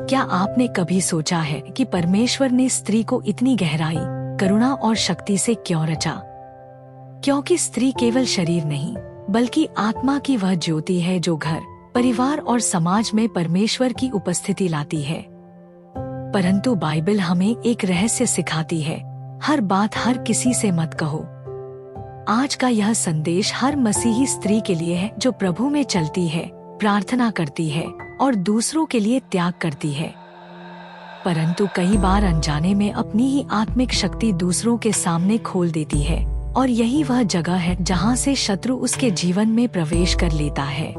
क्या आपने कभी सोचा है कि परमेश्वर ने स्त्री को इतनी गहराई, करुणा और शक्ति से क्यों रचा? क्योंकि स्त्री केवल शरीर नहीं, बल्कि आत्मा की वह ज्योति है जो घर, परिवार और समाज में परमेश्वर की उपस्थिति लाती है। परंतु बाइबल हमें एक रहस्य सिखाती है, हर बात हर किसी से मत कहो। आज का यह संदेश हर मसीही स्त्री के लिए है जो प्रभु में चलती है, प्रार्थना करती है और दूसरों के लिए त्याग करती है। परंतु कई बार अनजाने में अपनी ही आत्मिक शक्ति दूसरों के सामने खोल देती है, और यही वह जगह है जहां से शत्रु उसके जीवन में प्रवेश कर लेता है।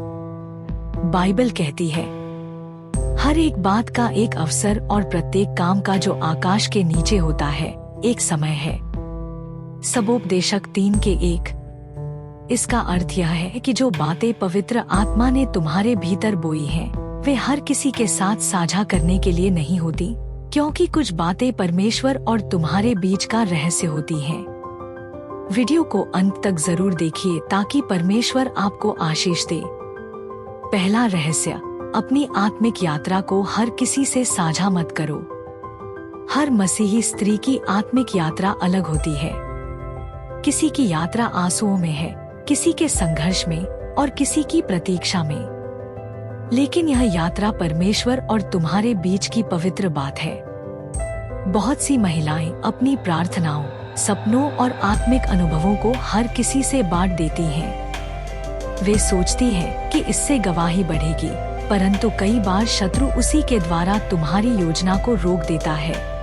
बाइबल कहती है, हर एक बात का एक अवसर और प्रत्येक काम का जो आकाश के नीचे होता है, एक समय है। सबोपदेशक 3:1। इसका अर्थ यह है कि जो बातें पवित्र आत्मा ने तुम्हारे भीतर बोई हैं, वे हर किसी के साथ साझा करने के लिए नहीं होती, क्योंकि कुछ बातें परमेश्वर और तुम्हारे बीच का रहस्य होती हैं। वीडियो को अंत तक जरूर देखिए ताकि परमेश्वर आपको आशीष दे। पहला रहस्य, अपनी आत्मिक यात्रा को हर किसी से साझा मत करो। हर मसीही स्त्री की आत्मिक यात्रा अलग होती है। किसी की यात्रा आंसुओं में है, किसी के संघर्ष में और किसी की प्रतीक्षा में। लेकिन यह यात्रा परमेश्वर और तुम्हारे बीच की पवित्र बात है। बहुत सी महिलाएं अपनी प्रार्थनाओं, सपनों और आत्मिक अनुभवों को हर किसी से बांट देती हैं। वे सोचती हैं कि इससे गवाही बढ़ेगी, परंतु कई बार शत्रु उसी के द्वारा तुम्हारी योजना को रोक देता है।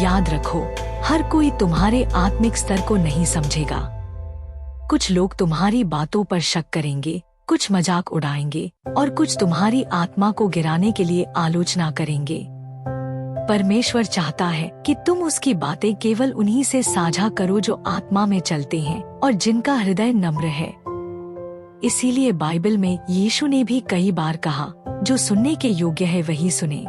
याद रखो, हर कोई तुम्हारे आत्मिक स्तर को नहीं समझेगा। कुछ लोग तुम्हारी बातों पर शक करेंगे, कुछ मजाक उड़ाएंगे और कुछ तुम्हारी आत्मा को गिराने के लिए आलोचना करेंगे। परमेश्वर चाहता है कि तुम उसकी बातें केवल उन्हीं से साझा करो जो आत्मा में चलते हैं और जिनका हृदय नम्र है। इसीलिए बाइबल में यीशु ने भी कई बार कहा, जो सुनने के योग्य है वही सुने।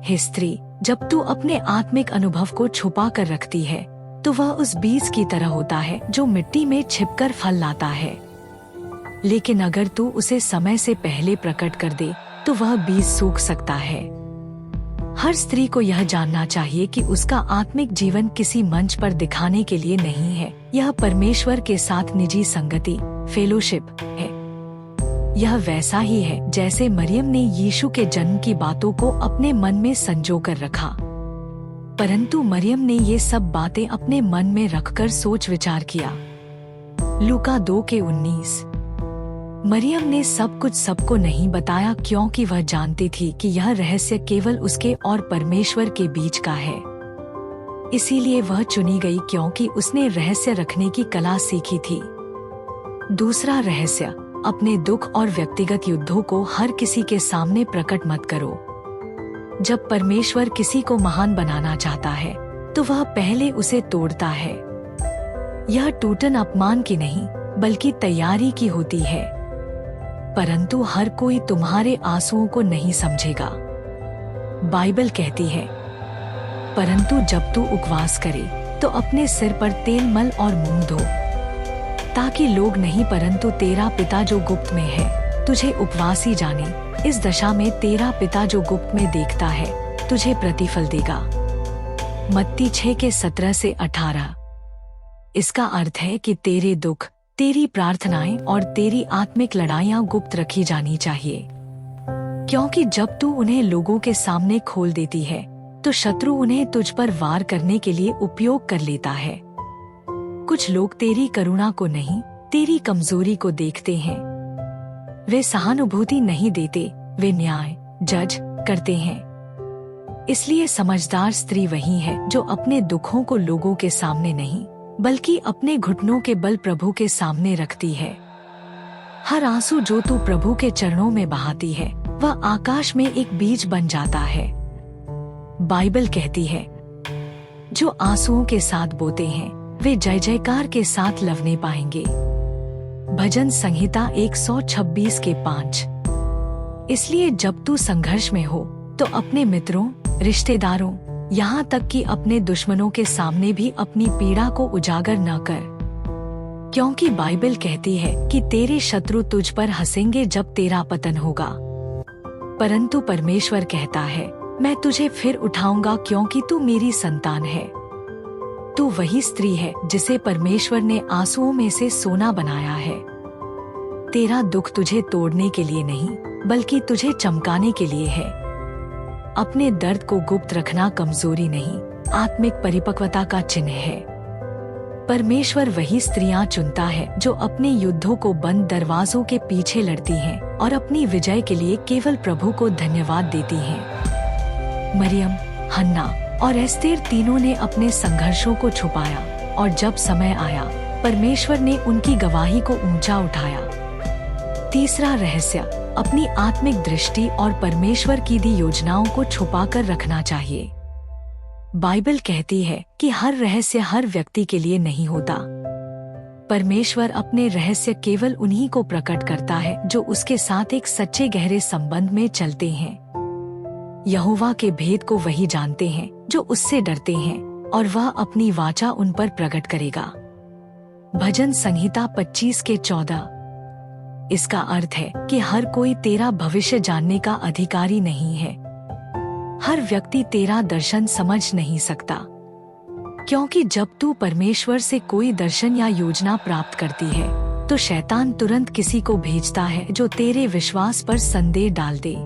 हे स्त्री, जब तू अपने आत्मिक अनुभव को छुपा कर रखती है, तो वह उस बीज की तरह होता है जो मिट्टी में छिपकर फल लाता है। लेकिन अगर तू उसे समय से पहले प्रकट कर दे, तो वह बीज सूख सकता है। हर स्त्री को यह जानना चाहिए कि उसका आत्मिक जीवन किसी मंच पर दिखाने के लिए नहीं है। यह परमेश्वर के साथ निजी संगति, फेलोशिप है। यह वैसा ही है जैसे मरियम ने यीशु के जन्म की बातों को अपने मन में संजो कर रखा। परंतु मरियम ने ये सब बातें अपने मन में रखकर सोच विचार किया। लूका 2:19। मरियम ने सब कुछ सबको नहीं बताया, क्योंकि वह जानती थी कि यह रहस्य केवल उसके और परमेश्वर के बीच का है। इसीलिए वह चुनी गई, क्योंकि उसने रहस्य रखने की कला सीखी थी। दूसरा रहस्य, अपने दुख और व्यक्तिगत युद्धों को हर किसी के सामने प्रकट मत करो। जब परमेश्वर किसी को महान बनाना चाहता है, तो वह पहले उसे तोड़ता है। यह टूटन अपमान की नहीं, बल्कि तैयारी की होती है। परंतु हर कोई तुम्हारे आंसुओं को नहीं समझेगा। बाइबल कहती है, परंतु जब तू उपवास करे, तो अपने सिर पर तेल मल और मुंह धो, ताकि लोग नहीं परंतु तेरा पिता जो गुप्त में है तुझे उपवासी जाने। इस दशा में तेरा पिता जो गुप्त में देखता है तुझे प्रतिफल देगा। मत्ती 6:17-18। इसका अर्थ है कि तेरे दुख, तेरी प्रार्थनाएं और तेरी आत्मिक लड़ाइयां गुप्त रखी जानी चाहिए, क्योंकि जब तू उन्हें लोगों के सामने खोल देती है, तो शत्रु उन्हें तुझ पर वार करने के लिए उपयोग कर लेता है। कुछ लोग तेरी करुणा को नहीं, तेरी कमजोरी को देखते हैं। वे सहानुभूति नहीं देते, वे न्याय जज करते हैं। इसलिए समझदार स्त्री वही है जो अपने दुखों को लोगों के सामने नहीं, बल्कि अपने घुटनों के बल प्रभु के सामने रखती है। हर आंसू जो तू प्रभु के चरणों में बहाती है, वह आकाश में एक बीज बन जाता है। बाइबल कहती है, जो आंसुओं के साथ बोते हैं, वे जय जयकार के साथ लवने पाएंगे। भजन संहिता 126:5। इसलिए जब तू संघर्ष में हो, तो अपने मित्रों, रिश्तेदारों, यहाँ तक कि अपने दुश्मनों के सामने भी अपनी पीड़ा को उजागर न कर, क्योंकि बाइबल कहती है कि तेरे शत्रु तुझ पर हंसेंगे जब तेरा पतन होगा। परंतु परमेश्वर कहता है, मैं तुझे फिर उठाऊंगा क्योंकि तू मेरी संतान है। तू वही स्त्री है जिसे परमेश्वर ने आंसुओं में से सोना बनाया है। तेरा दुख तुझे तोड़ने के लिए नहीं, बल्कि तुझे चमकाने के लिए है। अपने दर्द को गुप्त रखना कमजोरी नहीं, आत्मिक परिपक्वता का चिन्ह है। परमेश्वर वही स्त्रियां चुनता है जो अपने युद्धों को बंद दरवाजों के पीछे लड़ती हैं और अपनी विजय के लिए केवल प्रभु को धन्यवाद देती हैं। मरियम, हन्ना और एस्तेर तीनों ने अपने संघर्षों को छुपाया, और जब समय आया परमेश्वर ने उनकी गवाही को ऊंचा उठाया। तीसरा रहस्य, अपनी आत्मिक दृष्टि और परमेश्वर की दी योजनाओं को छुपाकर रखना चाहिए। बाइबल कहती है कि हर रहस्य हर व्यक्ति के लिए नहीं होता। परमेश्वर अपने रहस्य केवल उन्हीं को प्रकट करता है जो उसके साथ एक सच्चे गहरे संबंध में चलते हैं। यहोवा के भेद को वही जानते हैं जो उससे डरते हैं, और वह अपनी वाचा उन पर प्रकट करेगा। भजन संहिता 25:14। इसका अर्थ है कि हर कोई तेरा भविष्य जानने का अधिकारी नहीं है। हर व्यक्ति तेरा दर्शन समझ नहीं सकता, क्योंकि जब तू परमेश्वर से कोई दर्शन या योजना प्राप्त करती है तो शैतान तुरंत किसी को भेजता है जो तेरे विश्वास पर संदेह डाल दे।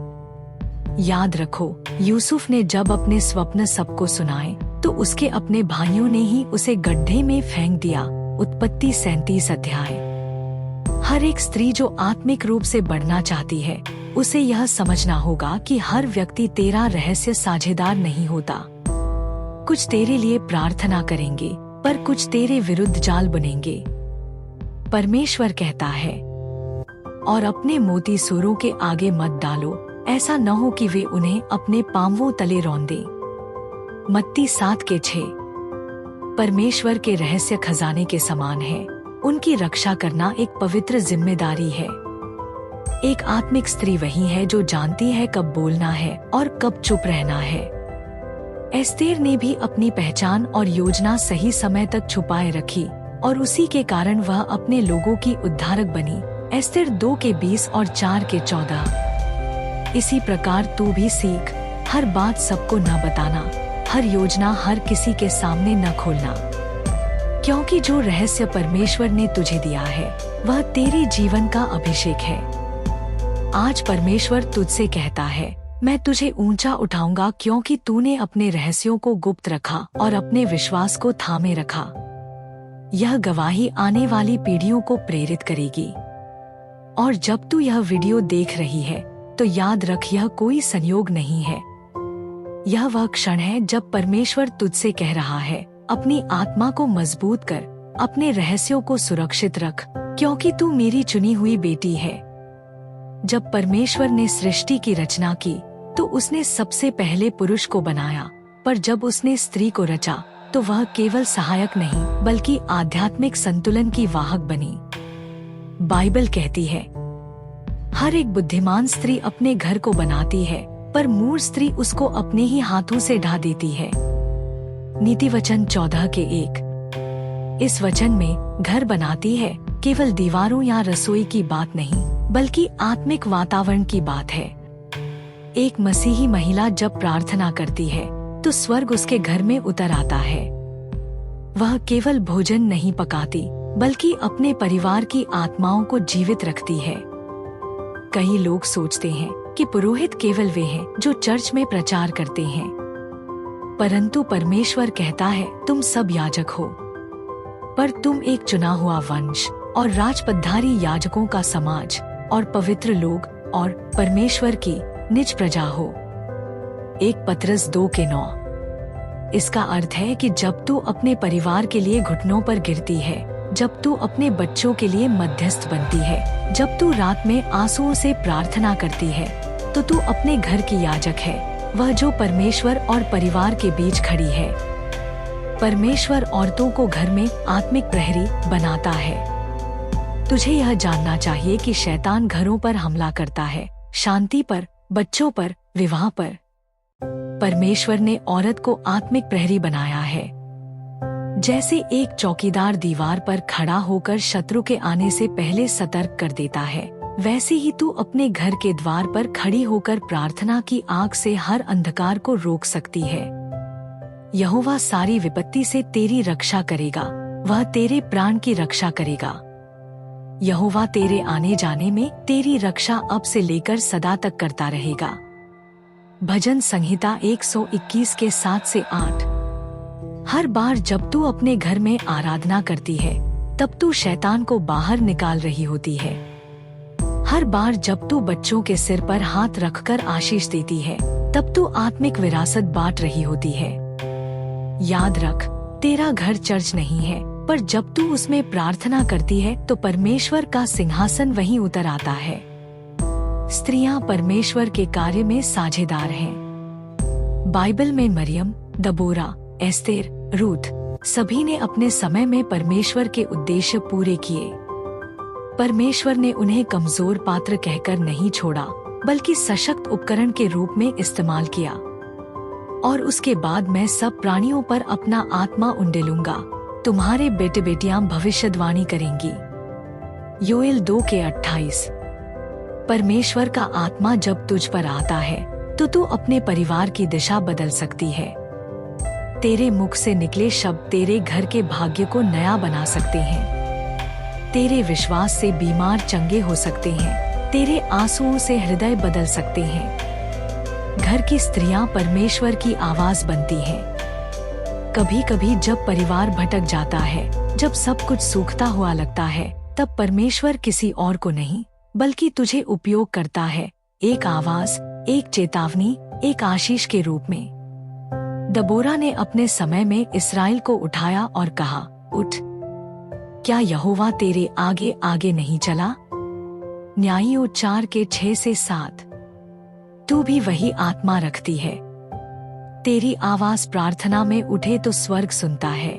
याद रखो, यूसुफ ने जब अपने स्वप्न सबको सुनाए तो उसके अपने भाइयों ने ही उसे गड्ढे में फेंक दिया। उत्पत्ति 37 अध्याय। हर एक स्त्री जो आत्मिक रूप से बढ़ना चाहती है, उसे यह समझना होगा कि हर व्यक्ति तेरा रहस्य साझेदार नहीं होता। कुछ तेरे लिए प्रार्थना करेंगे, पर कुछ तेरे विरुद्ध जाल बनेंगे। परमेश्वर कहता है, और अपने मोती सूरों के आगे मत डालो, ऐसा न हो कि वे उन्हें अपने पांवों तले रौंदे। मत्ती 7:6। परमेश्वर के रहस्य खजाने के समान है। उनकी रक्षा करना एक पवित्र जिम्मेदारी है। एक आत्मिक स्त्री वही है जो जानती है कब बोलना है और कब चुप रहना है। एस्तेर ने भी अपनी पहचान और योजना सही समय तक छुपाए रखी, और उसी के कारण वह अपने लोगों की उद्धारक बनी। एस्तेर 2:20 और 4:14। इसी प्रकार तू भी सीख, हर बात सबको न बताना, हर योजना हर किसी के सामने न खोलना, क्योंकि जो रहस्य परमेश्वर ने तुझे दिया है वह तेरे जीवन का अभिषेक है। आज परमेश्वर तुझसे कहता है, मैं तुझे ऊंचा उठाऊंगा क्योंकि तूने अपने रहस्यों को गुप्त रखा और अपने विश्वास को थामे रखा। यह गवाही आने वाली पीढ़ियों को प्रेरित करेगी। और जब तू यह वीडियो देख रही है तो याद रख, यह कोई संयोग नहीं है। यह वह क्षण है जब परमेश्वर तुझसे कह रहा है, अपनी आत्मा को मजबूत कर, अपने रहस्यों को सुरक्षित रख, क्योंकि तू मेरी चुनी हुई बेटी है। जब परमेश्वर ने सृष्टि की रचना की तो उसने सबसे पहले पुरुष को बनाया, पर जब उसने स्त्री को रचा तो वह केवल सहायक नहीं बल्कि आध्यात्मिक संतुलन की वाहक बनी। बाइबल कहती है, हर एक बुद्धिमान स्त्री अपने घर को बनाती है, पर मूढ़ स्त्री उसको अपने ही हाथों से ढा देती है। नीति वचन 14:1। इस वचन में घर बनाती है केवल दीवारों या रसोई की बात नहीं, बल्कि आत्मिक वातावरण की बात है। एक मसीही महिला जब प्रार्थना करती है तो स्वर्ग उसके घर में उतर आता है। वह केवल भोजन नहीं पकाती, बल्कि अपने परिवार की आत्माओं को जीवित रखती है। कई लोग सोचते हैं कि पुरोहित केवल वे हैं जो चर्च में प्रचार करते हैं, परंतु परमेश्वर कहता है, तुम सब याजक हो, पर तुम एक चुना हुआ वंश और राजपदधारी याजकों का समाज और पवित्र लोग और परमेश्वर की निज प्रजा हो। 1 पतरस 2:9। इसका अर्थ है कि जब तू अपने परिवार के लिए घुटनों पर गिरती है, जब तू अपने बच्चों के लिए मध्यस्थ बनती है, जब तू रात में आंसुओं से प्रार्थना करती है, तो तू अपने घर की याजक है, वह जो परमेश्वर और परिवार के बीच खड़ी है। परमेश्वर औरतों को घर में आत्मिक प्रहरी बनाता है। तुझे यह जानना चाहिए कि शैतान घरों पर हमला करता है, शांति पर, बच्चों पर, विवाह पर। परमेश्वर ने औरत को आत्मिक प्रहरी बनाया है। जैसे एक चौकीदार दीवार पर खड़ा होकर शत्रु के आने से पहले सतर्क कर देता है, वैसे ही तू अपने घर के द्वार पर खड़ी होकर प्रार्थना की आग से हर अंधकार को रोक सकती है। यहोवा सारी विपत्ति से तेरी रक्षा करेगा, वह तेरे प्राण की रक्षा करेगा। यहोवा तेरे आने जाने में तेरी रक्षा अब से लेकर सदा तक करता रहेगा। भजन संहिता 121 के 7 से 8। हर बार जब तू अपने घर में आराधना करती है, तब तू शैतान को बाहर निकाल रही होती है। हर बार जब तू बच्चों के सिर पर हाथ रखकर आशीष देती है, तब तू आत्मिक विरासत बांट रही होती है। याद रख, तेरा घर चर्च नहीं है, पर जब तू उसमें प्रार्थना करती है तो परमेश्वर का सिंहासन वहीं उतर आता है। स्त्रियां परमेश्वर के कार्य में साझेदार हैं। बाइबल में मरियम, दबोरा, एस्तेर, रूथ सभी ने अपने समय में परमेश्वर के उद्देश्य पूरे किए। परमेश्वर ने उन्हें कमजोर पात्र कहकर नहीं छोड़ा, बल्कि सशक्त उपकरण के रूप में इस्तेमाल किया। और उसके बाद मैं सब प्राणियों पर अपना आत्मा उंडेलूंगा, तुम्हारे बेटे बेटियां भविष्यवाणी करेंगी। योएल 2 के 28। परमेश्वर का आत्मा जब तुझ पर आता है तो तू अपने परिवार की दिशा बदल सकती है। तेरे मुख से निकले शब्द तेरे घर के भाग्य को नया बना सकते हैं। तेरे विश्वास से बीमार चंगे हो सकते हैं, तेरे आंसुओं से हृदय बदल सकते हैं। घर की स्त्रियां परमेश्वर की आवाज बनती हैं। कभी कभी जब परिवार भटक जाता है, जब सब कुछ सूखता हुआ लगता है, तब परमेश्वर किसी और को नहीं बल्कि तुझे उपयोग करता है, एक आवाज, एक चेतावनी, एक आशीष के रूप में। दबोरा ने अपने समय में इस्राएल को उठाया और कहा, उठ, क्या यहोवा तेरे आगे आगे नहीं चला? न्यायियों 4 के 6 से 7। तू भी वही आत्मा रखती है। तेरी आवाज प्रार्थना में उठे तो स्वर्ग सुनता है।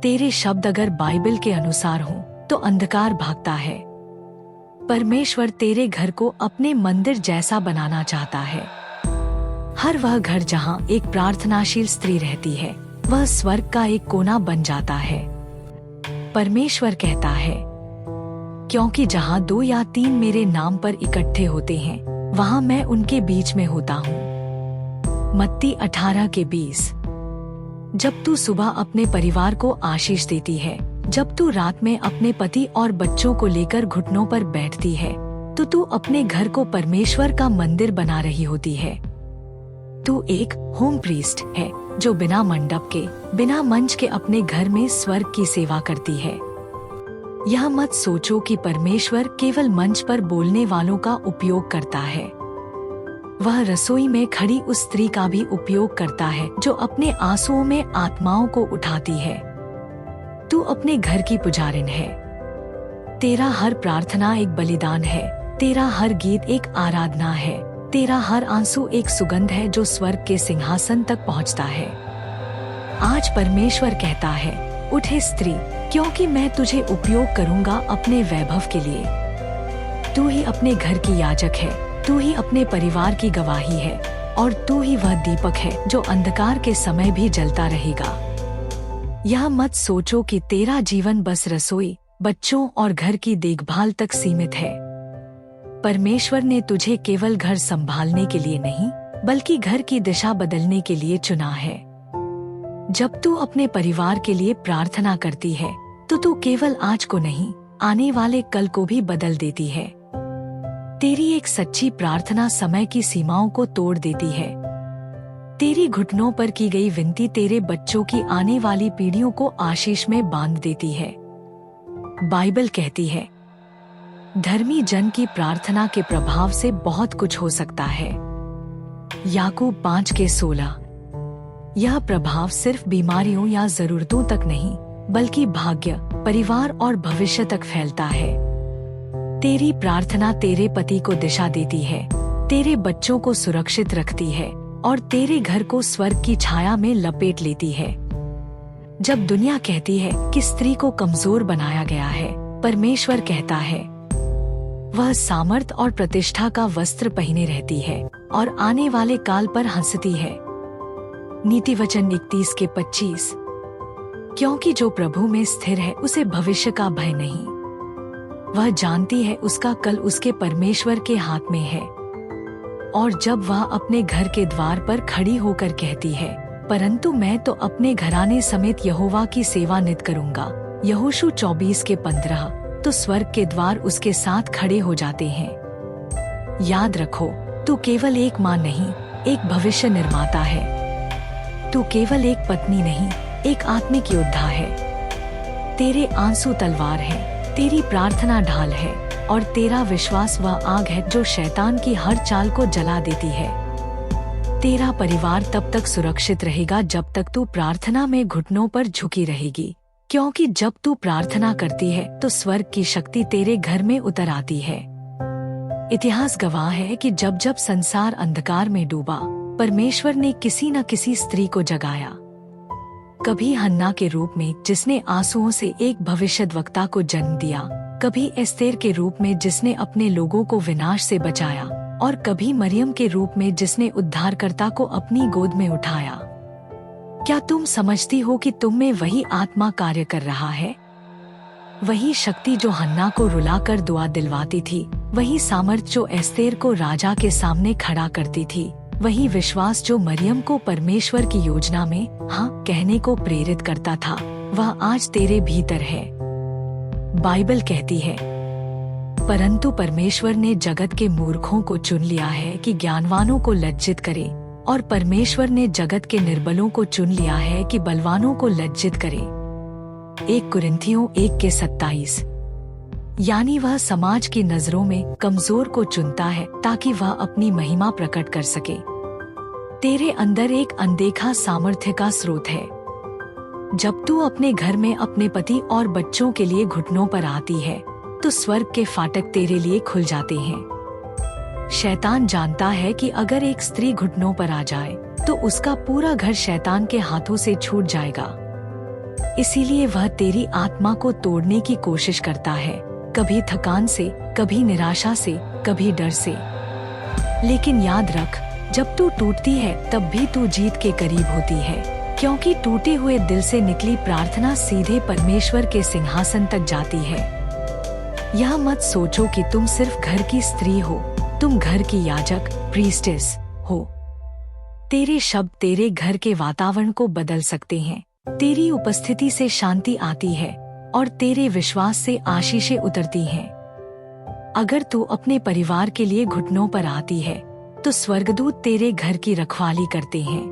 तेरे शब्द अगर बाइबल के अनुसार हों तो अंधकार भागता है। परमेश्वर तेरे घर को अपने मंदिर जैसा बनाना चाहता है। हर वह घर जहां एक प्रार्थनाशील स्त्री रहती है, वह स्वर्ग का एक कोना बन जाता है। परमेश्वर कहता है, क्योंकि जहां 2 या 3 मेरे नाम पर इकट्ठे होते हैं, वहां मैं उनके बीच में होता हूँ। मत्ती 18 के 20। जब तू सुबह अपने परिवार को आशीष देती है, जब तू रात में अपने पति और बच्चों को लेकर घुटनों पर बैठती है, तो तू अपने घर को परमेश्वर का मंदिर बना रही होती है। तू एक होम प्रीस्ट है जो बिना मंडप के, बिना मंच के अपने घर में स्वर्ग की सेवा करती है। यह मत सोचो कि परमेश्वर केवल मंच पर बोलने वालों का उपयोग करता है। वह रसोई में खड़ी उस स्त्री का भी उपयोग करता है जो अपने आंसुओं में आत्माओं को उठाती है। तू अपने घर की पुजारिन है। तेरा हर प्रार्थना एक बलिदान है, तेरा हर गीत एक आराधना है, तेरा हर आंसू एक सुगंध है जो स्वर्ग के सिंहासन तक पहुंचता है। आज परमेश्वर कहता है, उठे स्त्री, क्योंकि मैं तुझे उपयोग करूंगा अपने वैभव के लिए। तू ही अपने घर की याजक है, तू ही अपने परिवार की गवाही है, और तू ही वह दीपक है जो अंधकार के समय भी जलता रहेगा। यह मत सोचो कि तेरा जीवन बस रसोई, बच्चों और घर की देखभाल तक सीमित है। परमेश्वर ने तुझे केवल घर संभालने के लिए नहीं, बल्कि घर की दिशा बदलने के लिए चुना है। जब तू अपने परिवार के लिए प्रार्थना करती है, तो तू केवल आज को नहीं, आने वाले कल को भी बदल देती है। तेरी एक सच्ची प्रार्थना समय की सीमाओं को तोड़ देती है। तेरी घुटनों पर की गई विनती तेरे बच्चों की आने वाली पीढ़ियों को आशीष में बांध देती है। बाइबल कहती है, धर्मी जन की प्रार्थना के प्रभाव से बहुत कुछ हो सकता है। याकूब 5 के 16। यह प्रभाव सिर्फ बीमारियों या जरूरतों तक नहीं, बल्कि भाग्य, परिवार और भविष्य तक फैलता है। तेरी प्रार्थना तेरे पति को दिशा देती है, तेरे बच्चों को सुरक्षित रखती है और तेरे घर को स्वर्ग की छाया में लपेट लेती है। जब दुनिया कहती है कि स्त्री को कमजोर बनाया गया है, परमेश्वर कहता है, वह सामर्थ और प्रतिष्ठा का वस्त्र पहने रहती है और आने वाले काल पर हंसती है। नीति वचन 31 के 25। क्योंकि जो प्रभु में स्थिर है उसे भविष्य का भय नहीं। वह जानती है उसका कल उसके परमेश्वर के हाथ में है। और जब वह अपने घर के द्वार पर खड़ी होकर कहती है, परंतु मैं तो अपने घराने समेत यहोवा की सेवा नित करूंगा, यहोशू 24:15, तो स्वर्ग के द्वार उसके साथ खड़े हो जाते हैं। याद रखो, तू केवल एक माँ नहीं, एक भविष्य निर्माता है। तू केवल एक पत्नी नहीं, एक आत्मिक योद्धा है। तेरे आंसू तलवार है, तेरी प्रार्थना ढाल है, और तेरा विश्वास वह आग है जो शैतान की हर चाल को जला देती है। तेरा परिवार तब तक सुरक्षित रहेगा जब तक तू प्रार्थना में घुटनों पर झुकी रहेगी, क्योंकि जब तू प्रार्थना करती है तो स्वर्ग की शक्ति तेरे घर में उतर आती है। इतिहास गवाह है कि जब जब संसार अंधकार में डूबा, परमेश्वर ने किसी न किसी स्त्री को जगाया। कभी हन्ना के रूप में जिसने आंसुओं से एक भविष्यद्वक्ता को जन्म दिया, कभी एस्तेर के रूप में जिसने अपने लोगों को विनाश से बचाया, और कभी मरियम के रूप में जिसने उद्धारकर्ता को अपनी गोद में उठाया। क्या तुम समझती हो कि तुम में वही आत्मा कार्य कर रहा है? वही शक्ति जो हन्ना को रुलाकर दुआ दिलवाती थी, वही सामर्थ जो एस्तेर को राजा के सामने खड़ा करती थी, वही विश्वास जो मरियम को परमेश्वर की योजना में हाँ कहने को प्रेरित करता था, वह आज तेरे भीतर है। बाइबल कहती है, परंतु परमेश्वर ने जगत के मूर्खों को चुन लिया है कि ज्ञानवानों को लज्जित करे, और परमेश्वर ने जगत के निर्बलों को चुन लिया है कि बलवानों को लज्जित करे। 1 कुरिन्थियों 1:27। यानी वह समाज की नजरों में कमजोर को चुनता है ताकि वह अपनी महिमा प्रकट कर सके। तेरे अंदर एक अनदेखा सामर्थ्य का स्रोत है। जब तू अपने घर में अपने पति और बच्चों के लिए घुटनों पर आती है, तो स्वर्ग के फाटक तेरे लिए खुल जाते हैं। शैतान जानता है कि अगर एक स्त्री घुटनों पर आ जाए तो उसका पूरा घर शैतान के हाथों से छूट जाएगा। इसीलिए वह तेरी आत्मा को तोड़ने की कोशिश करता है, कभी थकान से, कभी निराशा से, कभी डर से। लेकिन याद रख, जब तू टूटती है तब भी तू जीत के करीब होती है, क्योंकि टूटे हुए दिल से निकली प्रार्थना सीधे परमेश्वर के सिंहासन तक जाती है। यह मत सोचो कि तुम सिर्फ घर की स्त्री हो, तुम घर की याजक, प्रीस्टेस हो। तेरे शब्द तेरे घर के वातावरण को बदल सकते हैं। तेरी उपस्थिति से शांति आती है और तेरे विश्वास से आशीषें उतरती हैं। अगर तू अपने परिवार के लिए घुटनों पर आती है, तो स्वर्गदूत तेरे घर की रखवाली करते हैं।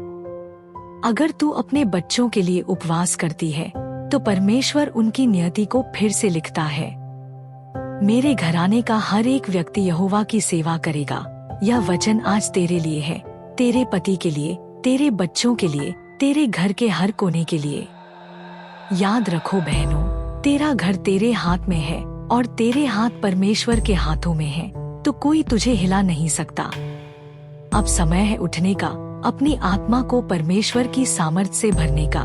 अगर तू अपने बच्चों के लिए उपवास करती है, तो परमेश्वर उनकी नियति को फिर से लिखता है। मेरे घराने का हर एक व्यक्ति यहोवा की सेवा करेगा। यह वचन आज तेरे लिए है, तेरे पति के लिए, तेरे बच्चों के लिए, तेरे घर के हर कोने के लिए। याद रखो बहनों, तेरा घर तेरे हाथ में है और तेरे हाथ परमेश्वर के हाथों में है, तो कोई तुझे हिला नहीं सकता। अब समय है उठने का, अपनी आत्मा को परमेश्वर की सामर्थ से भरने का।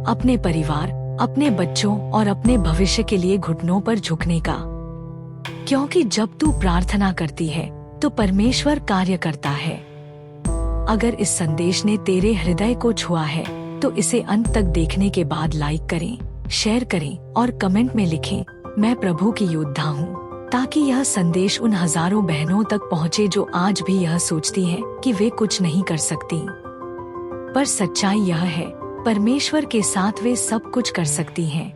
अपने परिवार, अपने बच्चों और अपने भविष्य के लिए घुटनों पर झुकने का। क्योंकि जब तू प्रार्थना करती है तो परमेश्वर कार्य करता है। अगर इस संदेश ने तेरे हृदय को छुआ है तो इसे अंत तक देखने के बाद लाइक करें, शेयर करें और कमेंट में लिखें, मैं प्रभु की योद्धा हूँ, ताकि यह संदेश उन हजारों बहनों तक पहुँचे जो आज भी यह सोचती हैं कि वे कुछ नहीं कर सकती। पर सच्चाई यह है, परमेश्वर के साथ वे सब कुछ कर सकती हैं।